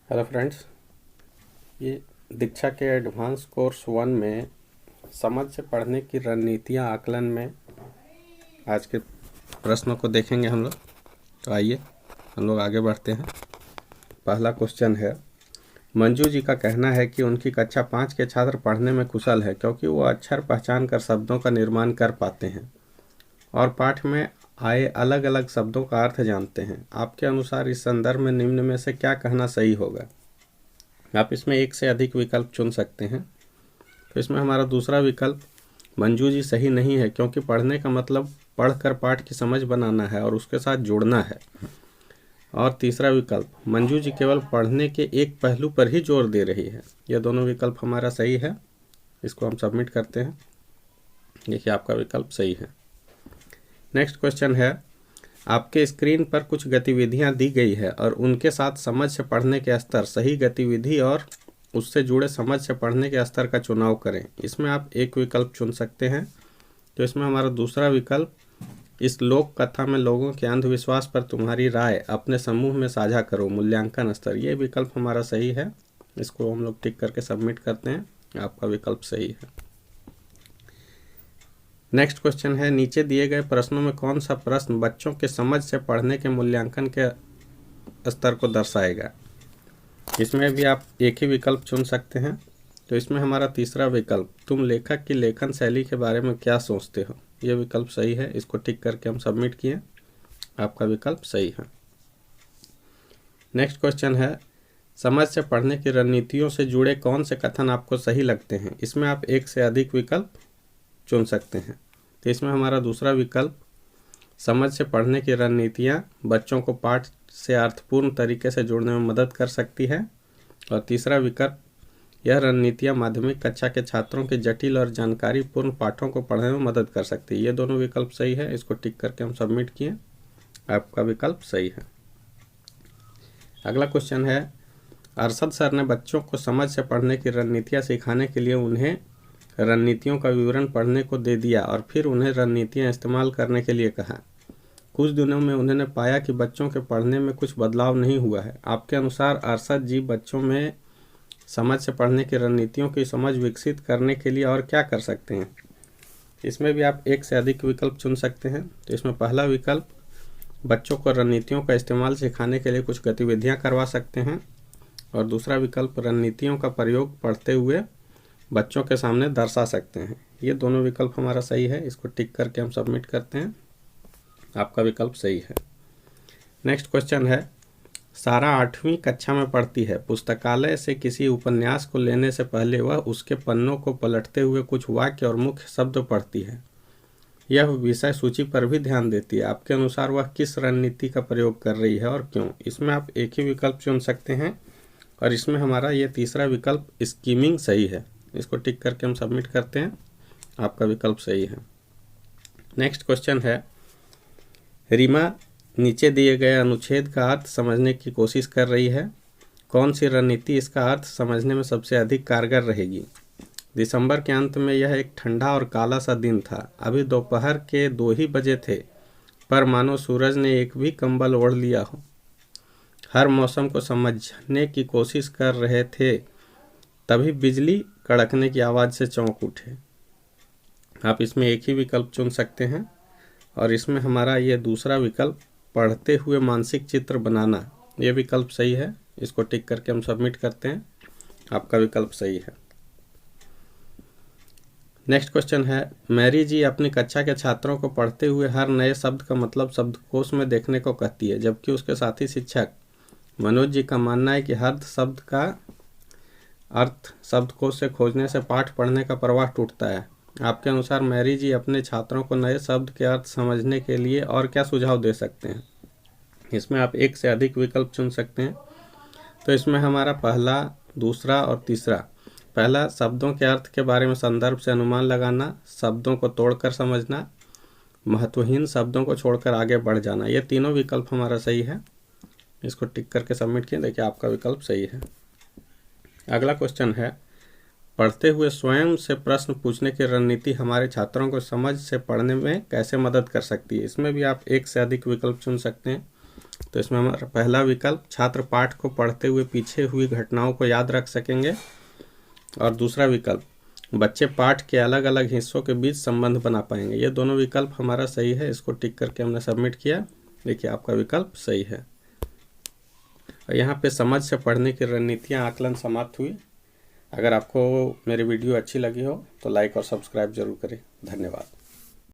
Hello friends, ये दीक्षा के advance course 1 में समझ से पढ़ने की रणनीतियाँ आकलन में आज के प्रश्नों को देखेंगे हम लोग। तो आइए हम लोग आगे बढ़ते हैं। पहला क्वेश्चन है, मंजू जी का कहना है कि उनकी कक्षा 5 के छात्र पढ़ने में कुशल है क्योंकि वो अक्षर पहचान कर शब्दों का निर्माण कर पाते हैं और पाठ में आए अलग अलग शब्दों का अर्थ जानते हैं। आपके अनुसार इस संदर्भ में निम्न में से क्या कहना सही होगा? आप इसमें एक से अधिक विकल्प चुन सकते हैं। तो इसमें हमारा दूसरा विकल्प मंजू जी सही नहीं है क्योंकि पढ़ने का मतलब पढ़कर पाठ की समझ बनाना है और उसके साथ जुड़ना है। और तीसरा विकल्प मंजू जी केवल पढ़ने के एक पहलू पर ही जोर दे रही है। यह दोनों विकल्प हमारा सही है। इसको हम सबमिट करते हैं। देखिए, आपका विकल्प सही है। नेक्स्ट क्वेश्चन है, आपके स्क्रीन पर कुछ गतिविधियां दी गई है और उनके साथ समझ से पढ़ने के स्तर, सही गतिविधि और उससे जुड़े समझ से पढ़ने के स्तर का चुनाव करें। इसमें आप एक विकल्प चुन सकते हैं। तो इसमें हमारा दूसरा विकल्प, इस लोक कथा में लोगों के अंधविश्वास पर तुम्हारी राय अपने समूह में साझा करो, मूल्यांकन स्तर, ये विकल्प हमारा सही है। इसको हम लोग टिक करके सबमिट करते हैं। आपका विकल्प सही है। नेक्स्ट क्वेश्चन है, नीचे दिए गए प्रश्नों में कौन सा प्रश्न बच्चों के समझ से पढ़ने के मूल्यांकन के स्तर को दर्शाएगा? इसमें भी आप एक ही विकल्प चुन सकते हैं। तो इसमें हमारा तीसरा विकल्प, तुम लेखक की लेखन शैली के बारे में क्या सोचते हो, ये विकल्प सही है। इसको टिक करके हम सबमिट किए। आपका विकल्प सही है। नेक्स्ट क्वेश्चन है, समझ से पढ़ने की रणनीतियों से जुड़े कौन से कथन आपको सही लगते हैं? इसमें आप एक से अधिक विकल्प चुन सकते हैं। तो इसमें हमारा दूसरा विकल्प, समझ से पढ़ने की रणनीतियाँ बच्चों को पाठ से अर्थपूर्ण तरीके से जुड़ने में मदद कर सकती है। और तीसरा विकल्प, यह रणनीतियाँ माध्यमिक कक्षा के छात्रों के जटिल और जानकारीपूर्ण पाठों को पढ़ने में मदद कर सकती है। ये दोनों विकल्प सही है। इसको टिक करके हम सबमिट किए। आपका विकल्प सही है। अगला क्वेश्चन है, अरशद सर ने बच्चों को समझ से पढ़ने की रणनीतियाँ सिखाने के लिए उन्हें रणनीतियों का विवरण पढ़ने को दे दिया और फिर उन्हें रणनीतियाँ इस्तेमाल करने के लिए कहा। कुछ दिनों में उन्होंने पाया कि बच्चों के पढ़ने में कुछ बदलाव नहीं हुआ है। आपके अनुसार अरशद जी बच्चों में समझ से पढ़ने की रणनीतियों की समझ विकसित करने के लिए और क्या कर सकते हैं? इसमें भी आप एक से अधिक विकल्प चुन सकते हैं। तो इसमें पहला विकल्प, बच्चों को रणनीतियों का इस्तेमाल सिखाने के लिए कुछ गतिविधियाँ करवा सकते हैं। और दूसरा विकल्प, रणनीतियों का प्रयोग पढ़ते हुए बच्चों के सामने दर्शा सकते हैं। ये दोनों विकल्प हमारा सही है। इसको टिक करके हम सबमिट करते हैं। आपका विकल्प सही है। नेक्स्ट क्वेश्चन है, सारा 8वीं कक्षा में पढ़ती है। पुस्तकालय से किसी उपन्यास को लेने से पहले वह उसके पन्नों को पलटते हुए कुछ वाक्य और मुख्य शब्द पढ़ती है। यह विषय सूची पर भी ध्यान देती है। आपके अनुसार वह किस रणनीति का प्रयोग कर रही है और क्यों? इसमें आप एक ही विकल्प चुन सकते हैं और इसमें हमारा ये तीसरा विकल्प, स्कीमिंग, सही है। इसको टिक करके हम सबमिट करते हैं। आपका विकल्प सही है। नेक्स्ट क्वेश्चन है, रीमा नीचे दिए गए अनुच्छेद का अर्थ समझने की कोशिश कर रही है। कौन सी रणनीति इसका अर्थ समझने में सबसे अधिक कारगर रहेगी? दिसंबर के अंत में यह एक ठंडा और काला सा दिन था। अभी दोपहर के 2 ही बजे थे, पर मानो सूरज ने एक भी कंबल ओढ़ लिया हो। हर मौसम को समझने की कोशिश कर रहे थे, तभी बिजली कड़कने की आवाज़ से चौंक उठे। आप इसमें एक ही विकल्प चुन सकते हैं और इसमें हमारा ये दूसरा विकल्प, पढ़ते हुए मानसिक चित्र बनाना, ये विकल्प सही है। इसको टिक करके हम सबमिट करते हैं। आपका विकल्प सही है। नेक्स्ट क्वेश्चन है, मैरी जी अपनी कक्षा के छात्रों को पढ़ते हुए हर नए शब्द का मतलब शब्दकोश में देखने को कहती है, जबकि उसके साथी शिक्षक मनोज जी का मानना है कि हर शब्द का अर्थ शब्दकोश से खोजने से पाठ पढ़ने का प्रवाह टूटता है। आपके अनुसार मैरी जी अपने छात्रों को नए शब्द के अर्थ समझने के लिए और क्या सुझाव दे सकते हैं? इसमें आप एक से अधिक विकल्प चुन सकते हैं। तो इसमें हमारा पहला, दूसरा और तीसरा, पहला, शब्दों के अर्थ के बारे में संदर्भ से अनुमान लगाना, शब्दों को तोड़कर समझना, महत्वहीन शब्दों को छोड़कर आगे बढ़ जाना, ये तीनों विकल्प हमारा सही है। इसको टिक करके सबमिट किए। देखिए, आपका विकल्प सही है। अगला क्वेश्चन है, पढ़ते हुए स्वयं से प्रश्न पूछने की रणनीति हमारे छात्रों को समझ से पढ़ने में कैसे मदद कर सकती है? इसमें भी आप एक से अधिक विकल्प चुन सकते हैं। तो इसमें हमारा पहला विकल्प, छात्र पाठ को पढ़ते हुए पीछे हुई घटनाओं को याद रख सकेंगे। और दूसरा विकल्प, बच्चे पाठ के अलग अलग हिस्सों के बीच संबंध बना पाएंगे। ये दोनों विकल्प हमारा सही है, इसको टिक करके हमने सबमिट किया। देखिए आपका विकल्प सही है। और यहाँ पे समझ से पढ़ने की रणनीतियाँ आकलन समाप्त हुई। अगर आपको मेरी वीडियो अच्छी लगी हो तो लाइक और सब्सक्राइब जरूर करें। धन्यवाद।